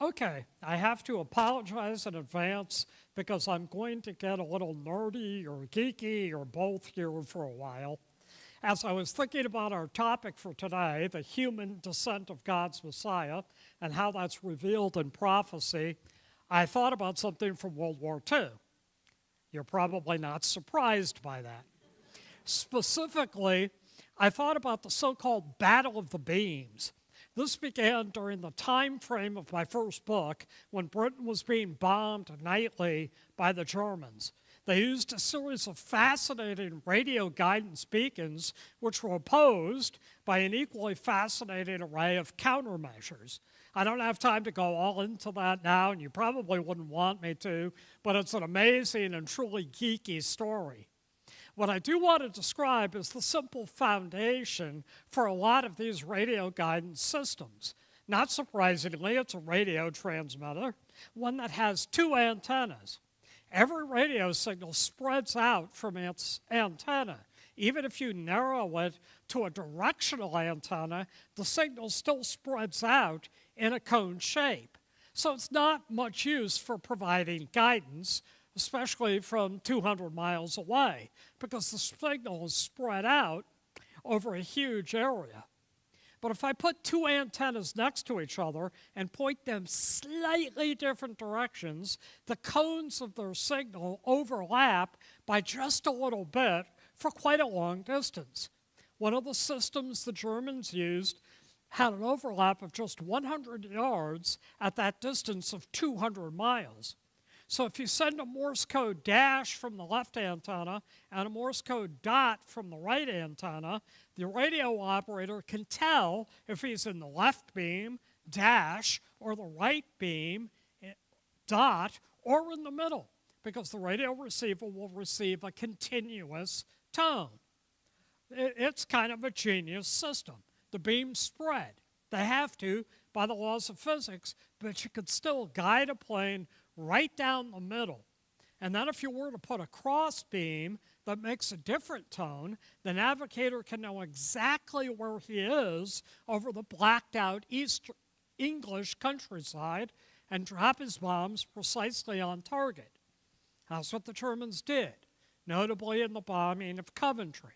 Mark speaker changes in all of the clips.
Speaker 1: Okay, I have to apologize in advance because I'm going to get a little nerdy or geeky or both here for a while. As I was thinking about our topic for today, the human descent of God's Messiah and how that's revealed in prophecy, I thought about something from World War II. You're probably not surprised by that. Specifically, I thought about the so-called Battle of the Beams. This began during the time frame of my first book when Britain was being bombed nightly by the Germans. They used a series of fascinating radio guidance beacons which were opposed by an equally fascinating array of countermeasures. I don't have time to go all into that now, and you probably wouldn't want me to, but it's an amazing and truly geeky story. What I do want to describe is the simple foundation for a lot of these radio guidance systems. Not surprisingly, it's a radio transmitter, one that has two antennas. Every radio signal spreads out from its antenna. Even if you narrow it to a directional antenna, the signal still spreads out in a cone shape. So it's not much use for providing guidance, especially from 200 miles away, because the signal is spread out over a huge area. But if I put two antennas next to each other and point them slightly different directions, the cones of their signal overlap by just a little bit for quite a long distance. One of the systems the Germans used had an overlap of just 100 yards at that distance of 200 miles. So if you send a Morse code dash from the left antenna and a Morse code dot from the right antenna, the radio operator can tell if he's in the left beam, dash, or the right beam, dot, or in the middle, because the radio receiver will receive a continuous tone. It's kind of a genius system. The beams spread. They have to by the laws of physics, but you could still guide a plane right down the middle. And then if you were to put a cross beam that makes a different tone, the navigator can know exactly where he is over the blacked out East English countryside and drop his bombs precisely on target. That's what the Germans did, notably in the bombing of Coventry.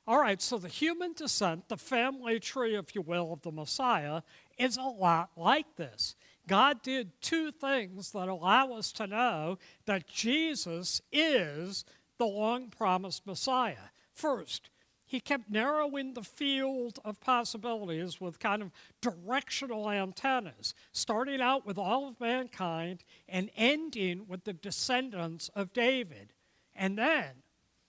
Speaker 1: All right, so the human descent, the family tree, if you will, of the Messiah, is a lot like this. God did two things that allow us to know that Jesus is the long-promised Messiah. First, he kept narrowing the field of possibilities with kind of directional antennas, starting out with all of mankind and ending with the descendants of David. And then,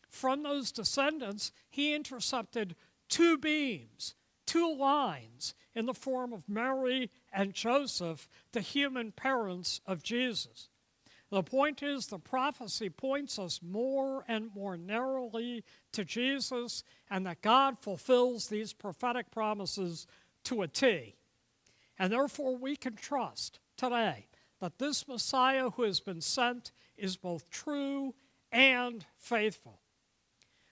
Speaker 1: from those descendants, he intercepted two beams, two lines in the form of Mary and Joseph, the human parents of Jesus. The point is, the prophecy points us more and more narrowly to Jesus, and that God fulfills these prophetic promises to a T. And therefore, we can trust today that this Messiah who has been sent is both true and faithful.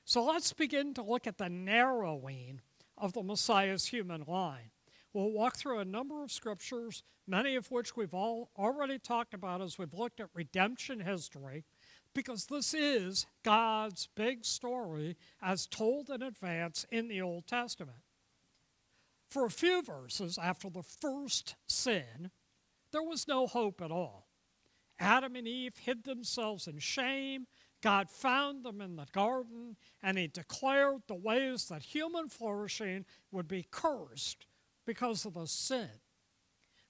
Speaker 1: So let's begin to look at the narrowing of the Messiah's human line. We'll walk through a number of scriptures, many of which we've already talked about as we've looked at redemption history, because this is God's big story as told in advance in the Old Testament. For a few verses after the first sin, there was no hope at all. Adam and Eve hid themselves in shame. God found them in the garden, and he declared the ways that human flourishing would be cursed because of the sin.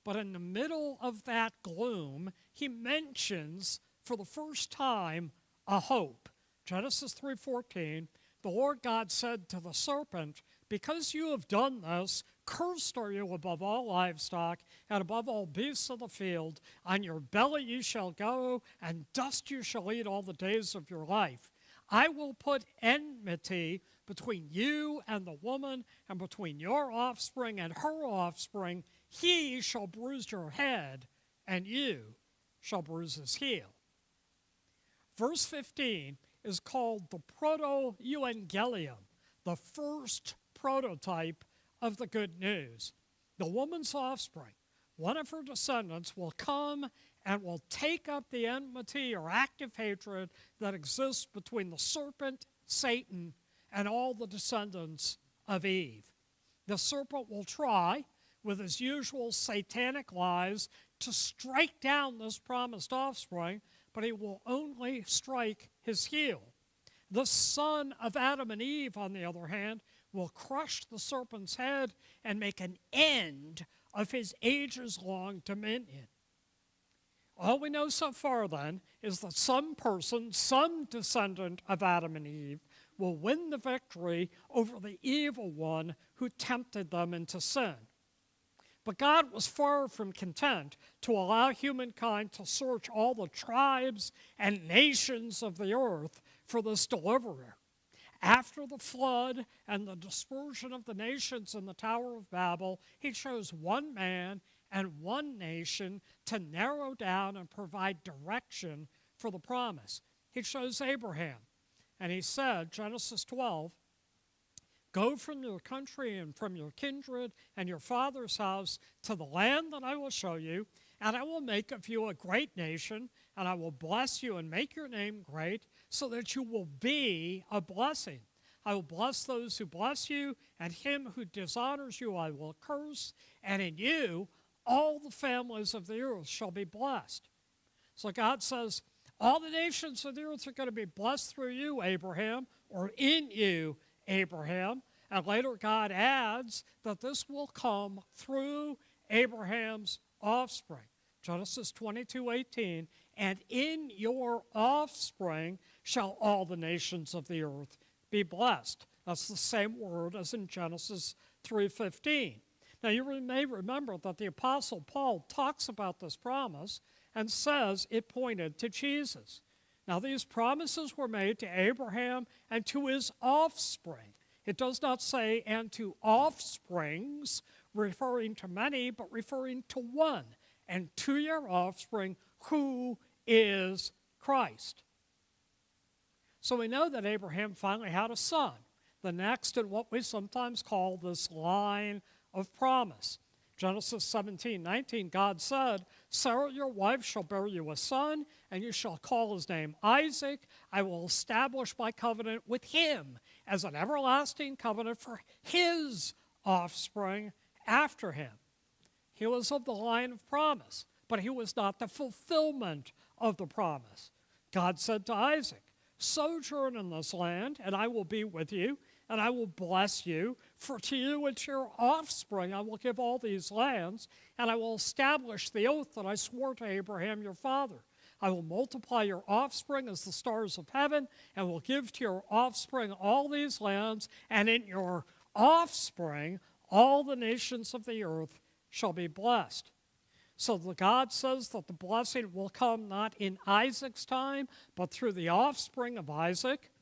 Speaker 1: But in the middle of that gloom, he mentions for the first time a hope. Genesis 3:14, the Lord God said to the serpent, "Because you have done this, cursed are you above all livestock and above all beasts of the field. On your belly you shall go, and dust you shall eat all the days of your life. I will put enmity between you and the woman, and between your offspring and her offspring. He shall bruise your head, and you shall bruise his heel." Verse 15 is called the proto-evangelium, the first prototype of the good news. The woman's offspring, one of her descendants will come and will take up the enmity or active hatred that exists between the serpent, Satan, and all the descendants of Eve. The serpent will try, with his usual satanic lies, to strike down this promised offspring, but he will only strike his heel. The son of Adam and Eve, on the other hand, will crush the serpent's head and make an end of his ages-long dominion. All we know so far, then, is that some person, some descendant of Adam and Eve, will win the victory over the evil one who tempted them into sin. But God was far from content to allow humankind to search all the tribes and nations of the earth for this deliverer. After the flood and the dispersion of the nations in the Tower of Babel, he chose one man and one nation to narrow down and provide direction for the promise. He chose Abraham. And he said, Genesis 12, "Go from your country and from your kindred and your father's house to the land that I will show you, and I will make of you a great nation, and I will bless you and make your name great, so that you will be a blessing. I will bless those who bless you, and him who dishonors you I will curse, and in you all the families of the earth shall be blessed." So God says, all the nations of the earth are going to be blessed through you, Abraham, or in you, Abraham. And later God adds that this will come through Abraham's offspring. Genesis 22:18, "And in your offspring shall all the nations of the earth be blessed." That's the same word as in Genesis 3:15. Now you may remember that the Apostle Paul talks about this promise and says it pointed to Jesus. Now these promises were made to Abraham and to his offspring. It does not say "and to offsprings," referring to many, but referring to one, "and to your offspring, who is Christ." So we know that Abraham finally had a son, the next in what we sometimes call this line of promise. Genesis 17:19, God said, "Sarah your wife shall bear you a son, and you shall call his name Isaac. I will establish my covenant with him as an everlasting covenant for his offspring after him." He was of the line of promise, but he was not the fulfillment of the promise. God said to Isaac, "Sojourn in this land, and I will be with you, and I will bless you. For to you and to your offspring I will give all these lands, and I will establish the oath that I swore to Abraham your father. I will multiply your offspring as the stars of heaven, and will give to your offspring all these lands, and in your offspring all the nations of the earth shall be blessed." So the God says that the blessing will come not in Isaac's time, but through the offspring of Isaac.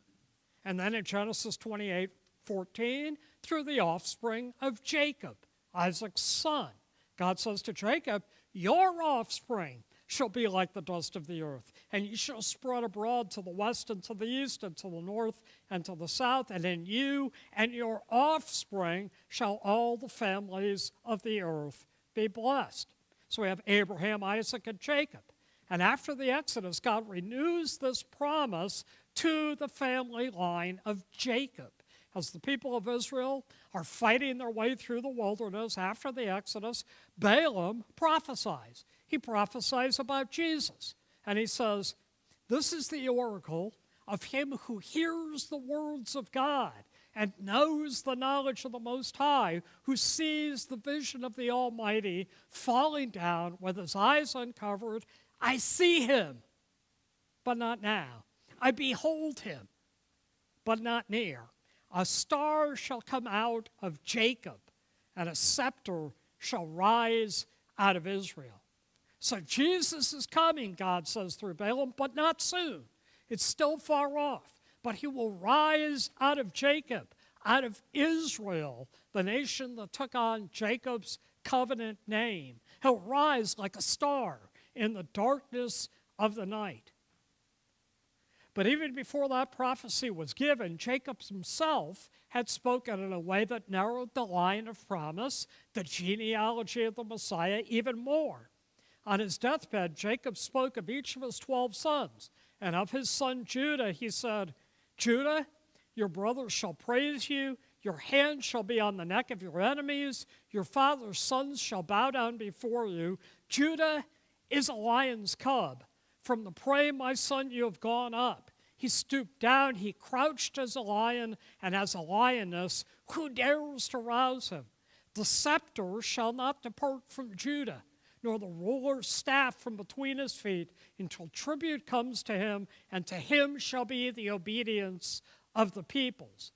Speaker 1: And then in Genesis 28:14, through the offspring of Jacob, Isaac's son. God says to Jacob, "Your offspring shall be like the dust of the earth, and you shall spread abroad to the west and to the east and to the north and to the south, and in you and your offspring shall all the families of the earth be blessed." So we have Abraham, Isaac, and Jacob. And after the Exodus, God renews this promise to the family line of Jacob. As the people of Israel are fighting their way through the wilderness after the Exodus, Balaam prophesies. He prophesies about Jesus. And he says, "This is the oracle of him who hears the words of God and knows the knowledge of the Most High, who sees the vision of the Almighty falling down with his eyes uncovered. I see him, but not now. I behold him, but not near. A star shall come out of Jacob, and a scepter shall rise out of Israel." So Jesus is coming, God says through Balaam, but not soon. It's still far off. But he will rise out of Jacob, out of Israel, the nation that took on Jacob's covenant name. He'll rise like a star in the darkness of the night. But even before that prophecy was given, Jacob himself had spoken in a way that narrowed the line of promise, the genealogy of the Messiah, even more. On his deathbed, Jacob spoke of each of his 12 sons, and of his son Judah he said, Judah, your brothers shall praise you, your hand shall be on the neck of your enemies, your father's sons shall bow down before you. Judah is a lion's cub. From the prey, my son, you have gone up. He stooped down, he crouched as a lion, and as a lioness, who dares to rouse him? The scepter shall not depart from Judah, nor the ruler's staff from between his feet, until tribute comes to him, and to him shall be the obedience of the peoples.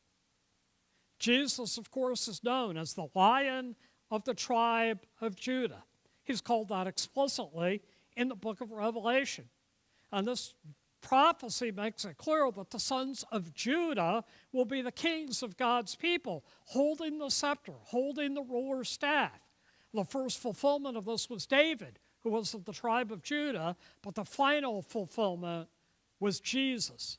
Speaker 1: Jesus, of course, is known as the Lion of the tribe of Judah. He's called that explicitly in the book of Revelation. And this prophecy makes it clear that the sons of Judah will be the kings of God's people, holding the scepter, holding the ruler's staff. The first fulfillment of this was David, who was of the tribe of Judah, but the final fulfillment was Jesus.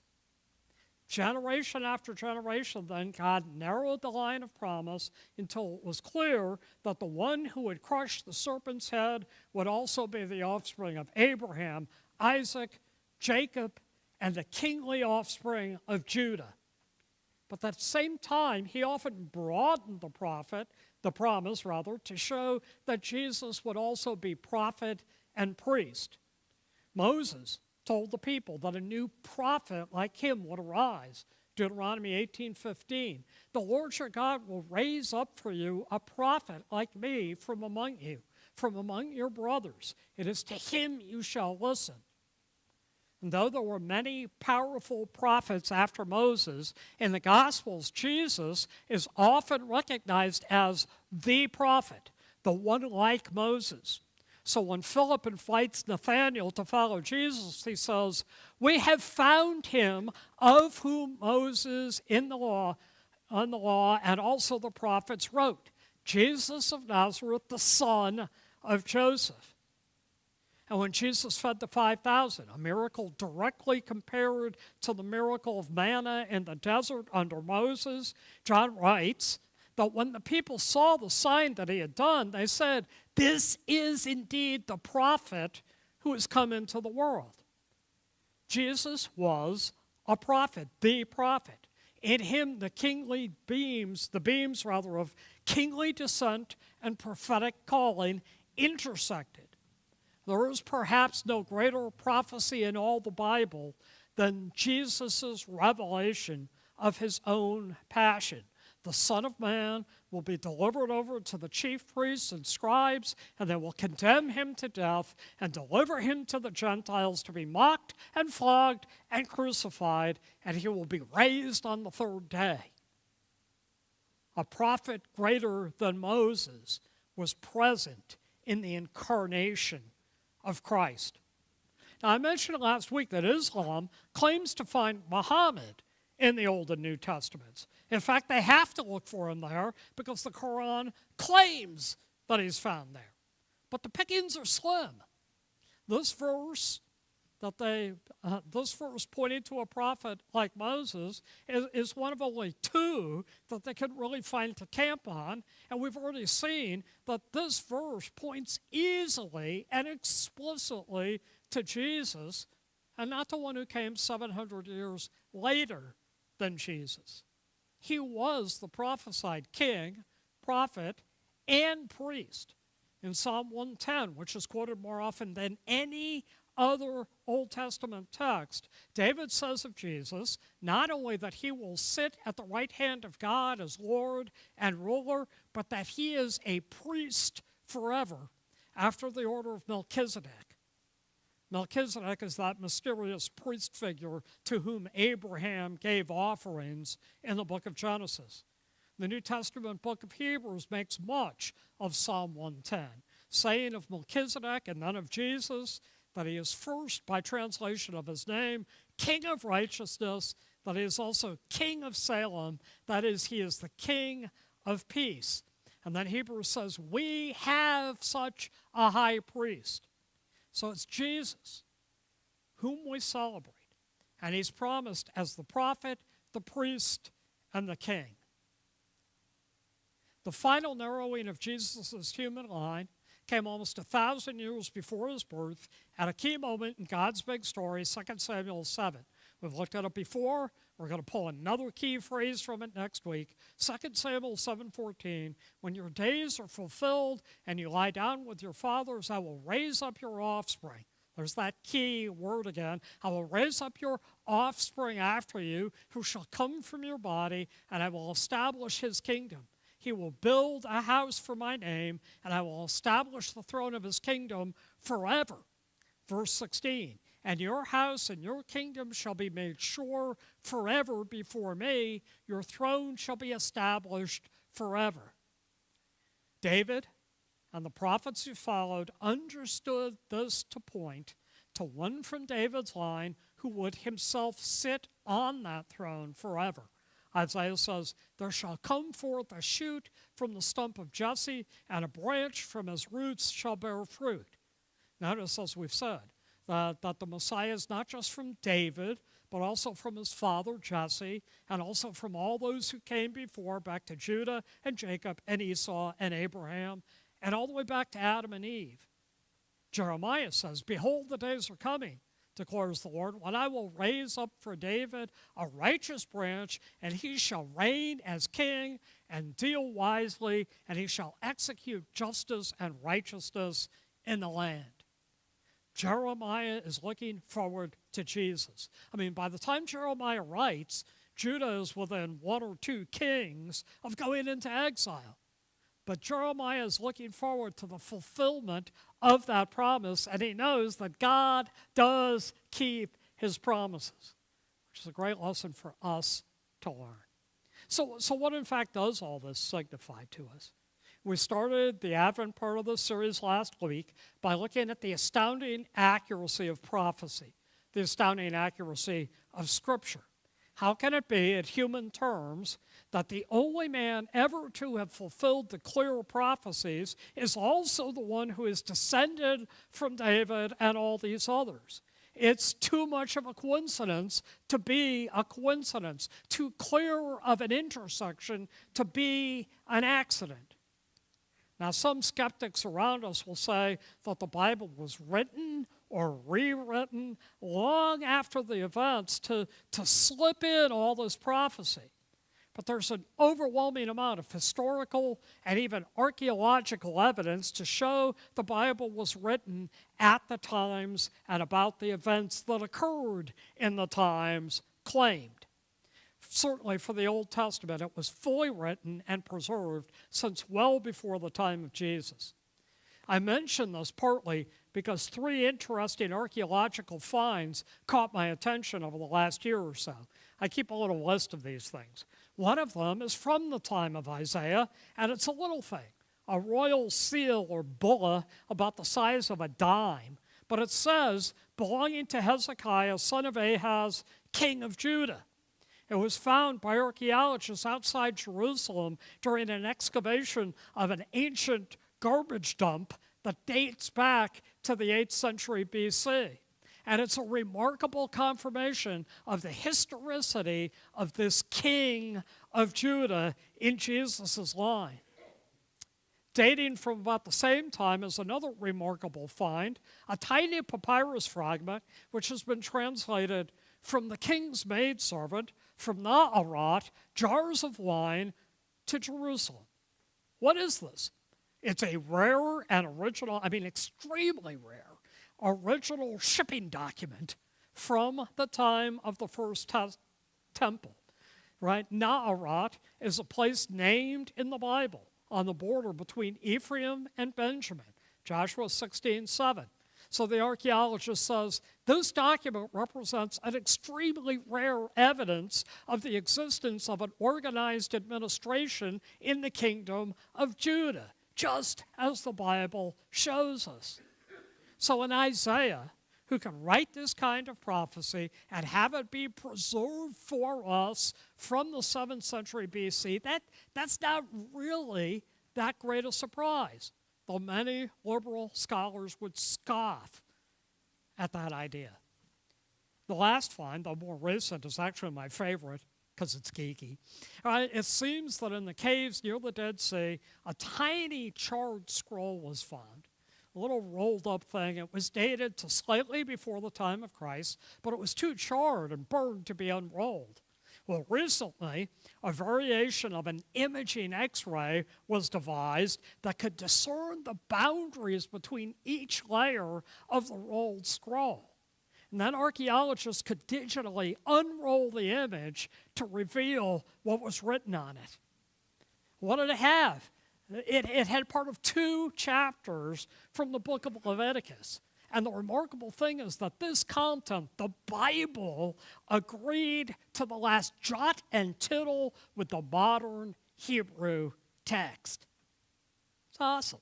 Speaker 1: Generation after generation, then, God narrowed the line of promise until it was clear that the one who would crush the serpent's head would also be the offspring of Abraham, Isaac, Jacob, and the kingly offspring of Judah. But at the same time, he often broadened the promise, to show that Jesus would also be prophet and priest. Moses told the people that a new prophet like him would arise. Deuteronomy 18:15. The Lord your God will raise up for you a prophet like me from among you, from among your brothers. It is to him you shall listen. And though there were many powerful prophets after Moses, in the Gospels, Jesus is often recognized as the prophet, the one like Moses. So when Philip invites Nathanael to follow Jesus, he says, we have found him of whom Moses on the law and also the prophets wrote, Jesus of Nazareth, the son of Joseph. And when Jesus fed the 5,000, a miracle directly compared to the miracle of manna in the desert under Moses, John writes that when the people saw the sign that he had done, they said, this is indeed the prophet who has come into the world. Jesus was a prophet, the prophet. In him, the beams of kingly descent and prophetic calling intersected. There is perhaps no greater prophecy in all the Bible than Jesus' revelation of his own passion. The Son of Man will be delivered over to the chief priests and scribes, and they will condemn him to death and deliver him to the Gentiles to be mocked and flogged and crucified, and he will be raised on the third day. A prophet greater than Moses was present in the incarnation of Christ. Now, I mentioned last week that Islam claims to find Muhammad in the Old and New Testaments. In fact, they have to look for him there because the Quran claims that he's found there. But the pickings are slim. This verse pointing to a prophet like Moses is one of only two that they could really find to camp on. And we've already seen that this verse points easily and explicitly to Jesus and not the one who came 700 years later than Jesus. He was the prophesied king, prophet, and priest. In Psalm 110, which is quoted more often than any other Old Testament text, David says of Jesus, not only that he will sit at the right hand of God as Lord and ruler, but that he is a priest forever, after the order of Melchizedek. Melchizedek is that mysterious priest figure to whom Abraham gave offerings in the book of Genesis. The New Testament book of Hebrews makes much of Psalm 110, saying of Melchizedek and then of Jesus that he is first, by translation of his name, King of righteousness, that he is also King of Salem, that is, he is the King of peace. And then Hebrews says, we have such a high priest. So it's Jesus whom we celebrate. And he's promised as the prophet, the priest, and the king. The final narrowing of Jesus' human line came almost 1,000 years before his birth at a key moment in God's big story, 2 Samuel 7. We've looked at it before. We're going to pull another key phrase from it next week. 2 Samuel 7:14, when your days are fulfilled and you lie down with your fathers, I will raise up your offspring. There's that key word again. I will raise up your offspring after you, who shall come from your body, and I will establish his kingdom. He will build a house for my name, and I will establish the throne of his kingdom forever. Verse 16, and your house and your kingdom shall be made sure forever before me. Your throne shall be established forever. David and the prophets who followed understood this to point to one from David's line who would himself sit on that throne forever. Isaiah says, there shall come forth a shoot from the stump of Jesse, and a branch from his roots shall bear fruit. Notice, as we've said, that the Messiah is not just from David, but also from his father Jesse, and also from all those who came before, back to Judah and Jacob and Esau and Abraham, and all the way back to Adam and Eve. Jeremiah says, behold, the days are coming, declares the Lord, when I will raise up for David a righteous branch, and he shall reign as king and deal wisely, and he shall execute justice and righteousness in the land. Jeremiah is looking forward to Jesus. I mean, by the time Jeremiah writes, Judah is within 1 or 2 kings of going into exile. But Jeremiah is looking forward to the fulfillment of that promise, and he knows that God does keep his promises, which is a great lesson for us to learn. So what in fact does all this signify to us? We started the Advent part of this series last week by looking at the astounding accuracy of prophecy, the astounding accuracy of Scripture. How can it be, in human terms, that the only man ever to have fulfilled the clear prophecies is also the one who is descended from David and all these others? It's too much of a coincidence to be a coincidence, too clear of an intersection to be an accident. Now, some skeptics around us will say that the Bible was written or rewritten long after the events to slip in all this prophecy. But there's an overwhelming amount of historical and even archaeological evidence to show the Bible was written at the times and about the events that occurred in the times claimed. Certainly for the Old Testament, it was fully written and preserved since well before the time of Jesus. I mention this partly because 3 interesting archaeological finds caught my attention over the last year or so. I keep a little list of these things. One of them is from the time of Isaiah, and it's a little thing, a royal seal or bulla about the size of a dime, but it says, belonging to Hezekiah, son of Ahaz, king of Judah. It was found by archaeologists outside Jerusalem during an excavation of an ancient garbage dump that dates back to the 8th century BC. And it's a remarkable confirmation of the historicity of this king of Judah in Jesus' line. Dating from about the same time is another remarkable find, a tiny papyrus fragment which has been translated from the king's maidservant, from Naarat, jars of wine, to Jerusalem. What is this? It's a rare and original, extremely rare, original shipping document from the time of the first temple, right? Naarat is a place named in the Bible on the border between Ephraim and Benjamin, Joshua 16:7. So the archaeologist says this document represents an extremely rare evidence of the existence of an organized administration in the kingdom of Judah, just as the Bible shows us. So in Isaiah, who can write this kind of prophecy and have it be preserved for us from the 7th century BC, that's not really that great a surprise, though many liberal scholars would scoff at that idea. The last find, though more recent, is actually my favorite. because it's geeky. It seems that in the caves near the Dead Sea, a tiny charred scroll was found, a little rolled up thing. It was dated to slightly before the time of Christ, but it was too charred and burned to be unrolled. Well, recently, a variation of an imaging X-ray was devised that could discern the boundaries between each layer of the rolled scroll. And then archaeologists could digitally unroll the image to reveal what was written on it. What did it have? It had part of 2 chapters from the book of Leviticus. And the remarkable thing is that this content, the Bible, agreed to the last jot and tittle with the modern Hebrew text. It's awesome.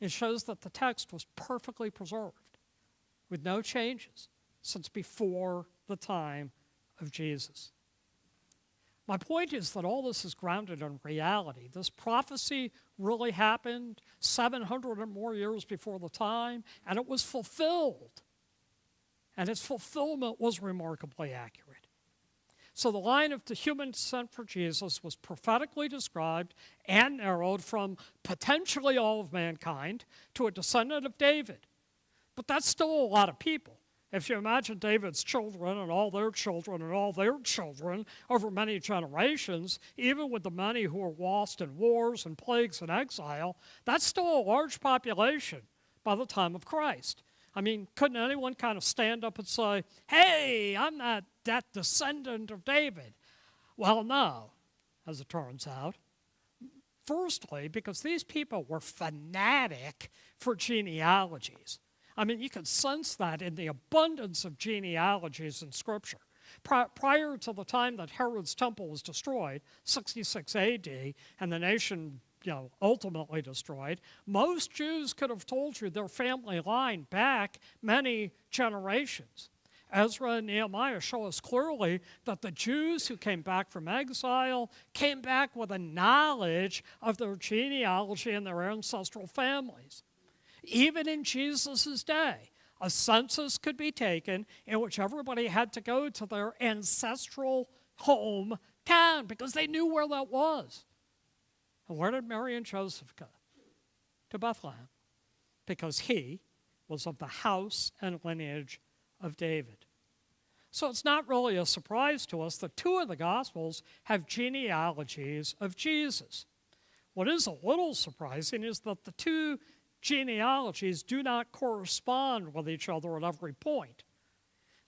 Speaker 1: It shows that the text was perfectly preserved with no changes since before the time of Jesus. My point is that all this is grounded in reality. This prophecy really happened 700 or more years before the time, and it was fulfilled. And its fulfillment was remarkably accurate. So the line of the human descent for Jesus was prophetically described and narrowed from potentially all of mankind to a descendant of David. But that's still a lot of people. If you imagine David's children and all their children and all their children over many generations, even with the many who were lost in wars and plagues and exile, that's still a large population by the time of Christ. I mean, couldn't anyone kind of stand up and say, hey, I'm not that descendant of David? Well, no, as it turns out. Firstly, because these people were fanatic for genealogies. I mean, you can sense that in the abundance of genealogies in Scripture. Prior to the time that Herod's temple was destroyed, 66 AD, and the nation ultimately destroyed, most Jews could have told you their family line back many generations. Ezra and Nehemiah show us clearly that the Jews who came back from exile came back with a knowledge of their genealogy and their ancestral families. Even in Jesus' day, a census could be taken in which everybody had to go to their ancestral hometown because they knew where that was. And where did Mary and Joseph go? To Bethlehem, because he was of the house and lineage of David. So it's not really a surprise to us that 2 of the Gospels have genealogies of Jesus. What is a little surprising is that the 2 genealogies do not correspond with each other at every point.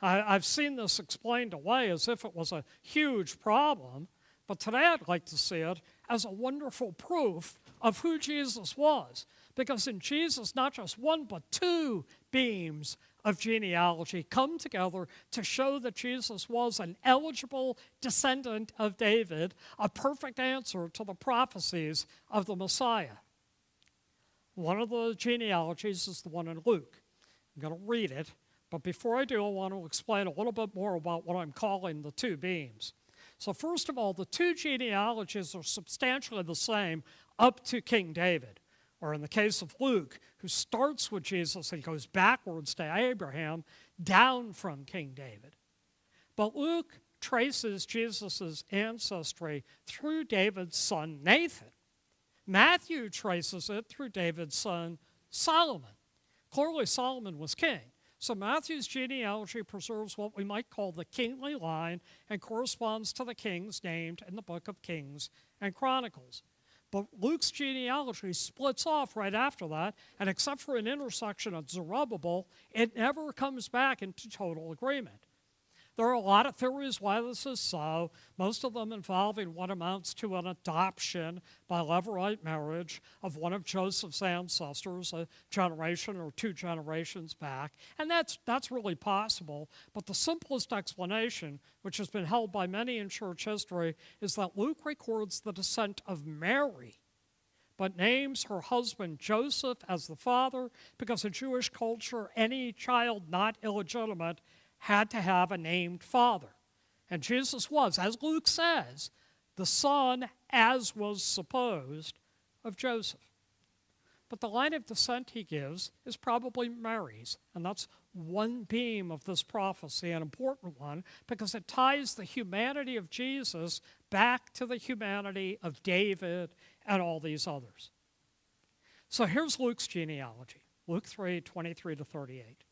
Speaker 1: I've seen this explained away as if it was a huge problem, but today I'd like to see it as a wonderful proof of who Jesus was. Because in Jesus, not just 1 but 2 beams of genealogy come together to show that Jesus was an eligible descendant of David, a perfect answer to the prophecies of the Messiah. One of the genealogies is the one in Luke. I'm going to read it, but before I do, I want to explain a little bit more about what I'm calling the 2 beams. So first of all, the 2 genealogies are substantially the same up to King David. Or in the case of Luke, who starts with Jesus and goes backwards to Abraham, down from King David. But Luke traces Jesus' ancestry through David's son Nathan. Matthew traces it through David's son Solomon. Clearly, Solomon was king. So Matthew's genealogy preserves what we might call the kingly line and corresponds to the kings named in the book of Kings and Chronicles. But Luke's genealogy splits off right after that, and except for an intersection of Zerubbabel, it never comes back into total agreement. There are a lot of theories why this is so, most of them involving what amounts to an adoption by levirate marriage of one of Joseph's ancestors, a generation or 2 generations back. And that's really possible. But the simplest explanation, which has been held by many in church history, is that Luke records the descent of Mary, but names her husband Joseph as the father because in Jewish culture, any child not illegitimate had to have a named father. And Jesus was, as Luke says, the son, as was supposed, of Joseph. But the line of descent he gives is probably Mary's, and that's one beam of this prophecy, an important one, because it ties the humanity of Jesus back to the humanity of David and all these others. So here's Luke's genealogy, Luke 3:23-38.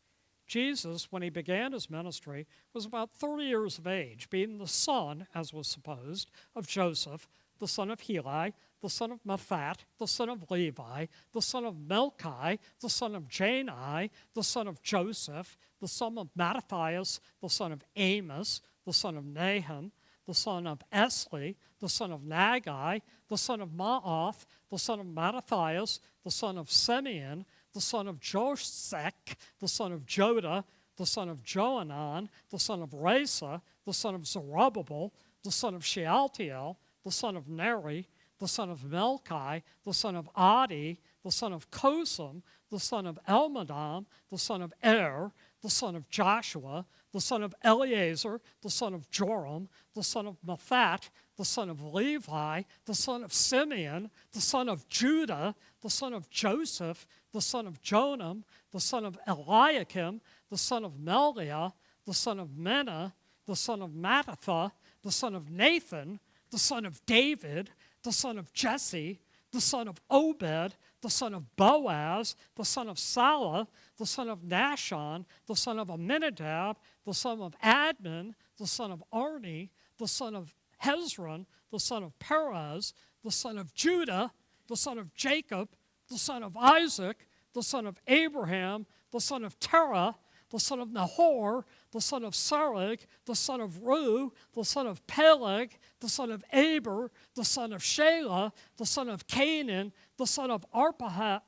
Speaker 1: Jesus, when he began his ministry, was about 30 years of age, being the son, as was supposed, of Joseph, the son of Heli, the son of Matthat, the son of Levi, the son of Melchi, the son of Jani, the son of Joseph, the son of Mattathias, the son of Amos, the son of Nahum, the son of Esli, the son of Nagai, the son of Maath, the son of Mattathias, the son of Simeon, the son of Josek, the son of Joda, the son of Johanan, the son of Resa, the son of Zerubbabel, the son of Shealtiel, the son of Neri, the son of Melchi, the son of Adi, the son of Kosam, the son of Elmadam, the son of Er, the son of Joshua, the son of Eleazar, the son of Joram, the son of Matthat, the son of Levi, the son of Simeon, the son of Judah, the son of Joseph, the son of Jonam, the son of Eliakim, the son of Melchiah, the son of Menah, the son of Mattatha, the son of Nathan, the son of David, the son of Jesse, the son of Obed, the son of Boaz, the son of Salah, the son of Nashon, the son of Amminadab, the son of Admin, the son of Arni, the son of Hezron, the son of Perez, the son of Judah, the son of Jacob, the son of Isaac, the son of Abraham, the son of Terah, the son of Nahor, the son of Serug, the son of Ru, the son of Peleg, the son of Aber, the son of Shelah, the son of Canaan, the son of Arpachshad,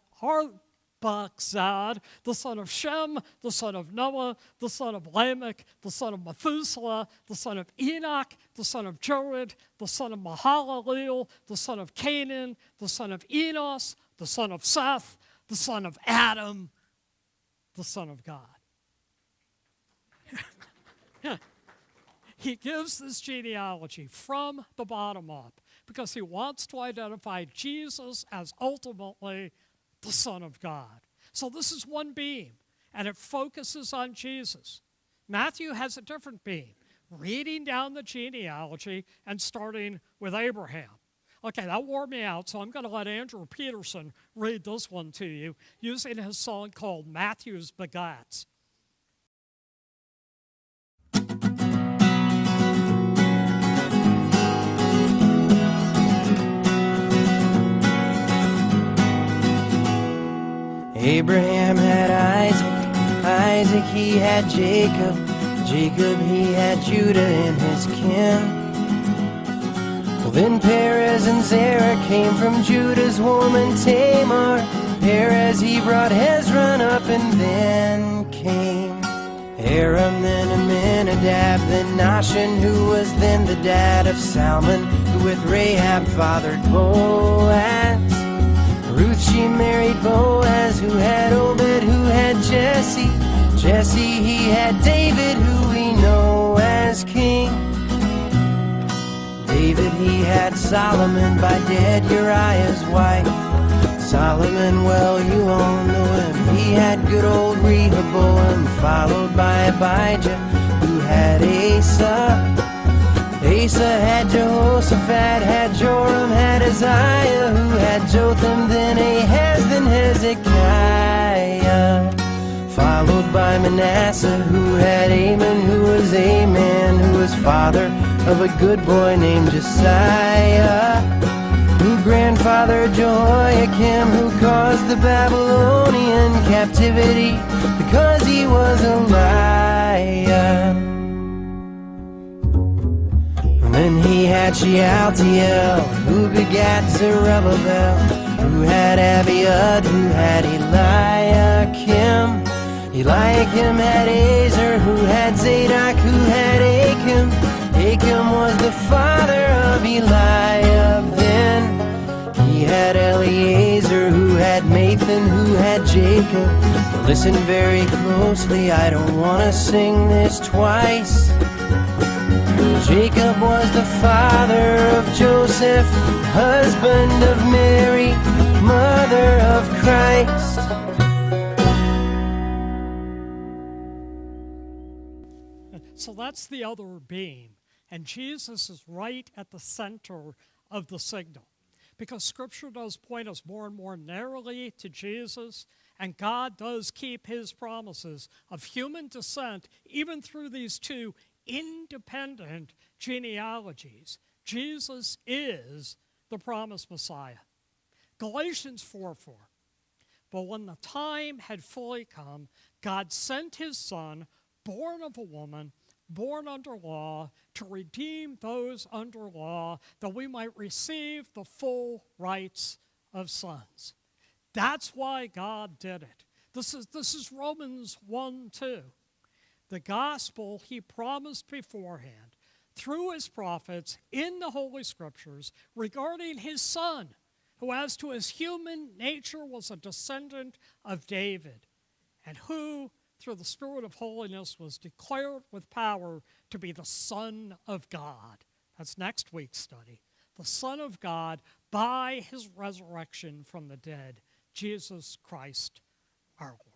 Speaker 1: the son of Shem, the son of Noah, the son of Lamech, the son of Methuselah, the son of Enoch, the son of Jared, the son of Mahalalel, the son of Canaan, the son of Enos, the son of Seth, the son of Adam, the son of God. He gives this genealogy from the bottom up because he wants to identify Jesus as ultimately the Son of God. So this is one beam, and it focuses on Jesus. Matthew has a different beam, reading down the genealogy and starting with Abraham. Okay, that wore me out, so I'm going to let Andrew Peterson read this one to you using his song called Matthew's Begats.
Speaker 2: Abraham had Isaac he had Jacob he had Judah in his kin. Well, then Perez and Zerah came from Judah's woman Tamar. Perez he brought Hezron up, and then came Aram, then Amminadab, then Nahshon, who was then the dad of Salmon, who with Rahab fathered Boaz. Ruth she married Boaz, who had Obed, who had Jesse. Jesse he had David, who we know as king. David he had Solomon by dead Uriah's wife. Solomon, well, you all know him. He had good old Rehoboam, followed by Abijah, who had Asa. Asa had Jehoshaphat, had Joram, had Uzziah, who had Jotham, then Ahaz, then Hezekiah. Followed by Manasseh, who had Amon, who was a man, who was father of a good boy named Josiah, who grandfathered Jehoiakim, who caused the Babylonian captivity because he was a liar. Then he had Shealtiel, who begat Zerubbabel, who had Abiud, who had Eliakim. Eliakim had Azer, who had Zadok, who had Achim. Achim was the father of Eliab. Then he had Eleazar, who had Mathan, who had Jacob. But listen very closely, I don't want to sing this twice. Jacob was the father of Joseph, husband of Mary, mother of Christ. Christ.
Speaker 1: So that's the other beam. And Jesus is right at the center of the signal. Because Scripture does point us more and more narrowly to Jesus, and God does keep his promises of human descent even through these two independent genealogies. Jesus is the promised Messiah. Galatians 4:4. But when the time had fully come, God sent his Son, born of a woman, born under law, to redeem those under law, that we might receive the full rights of sons. That's why God did it. This is Romans 1:2. The gospel he promised beforehand through his prophets in the Holy Scriptures regarding his Son, who as to his human nature was a descendant of David, and who through the Spirit of holiness was declared with power to be the Son of God. That's next week's study. The Son of God by his resurrection from the dead, Jesus Christ our Lord.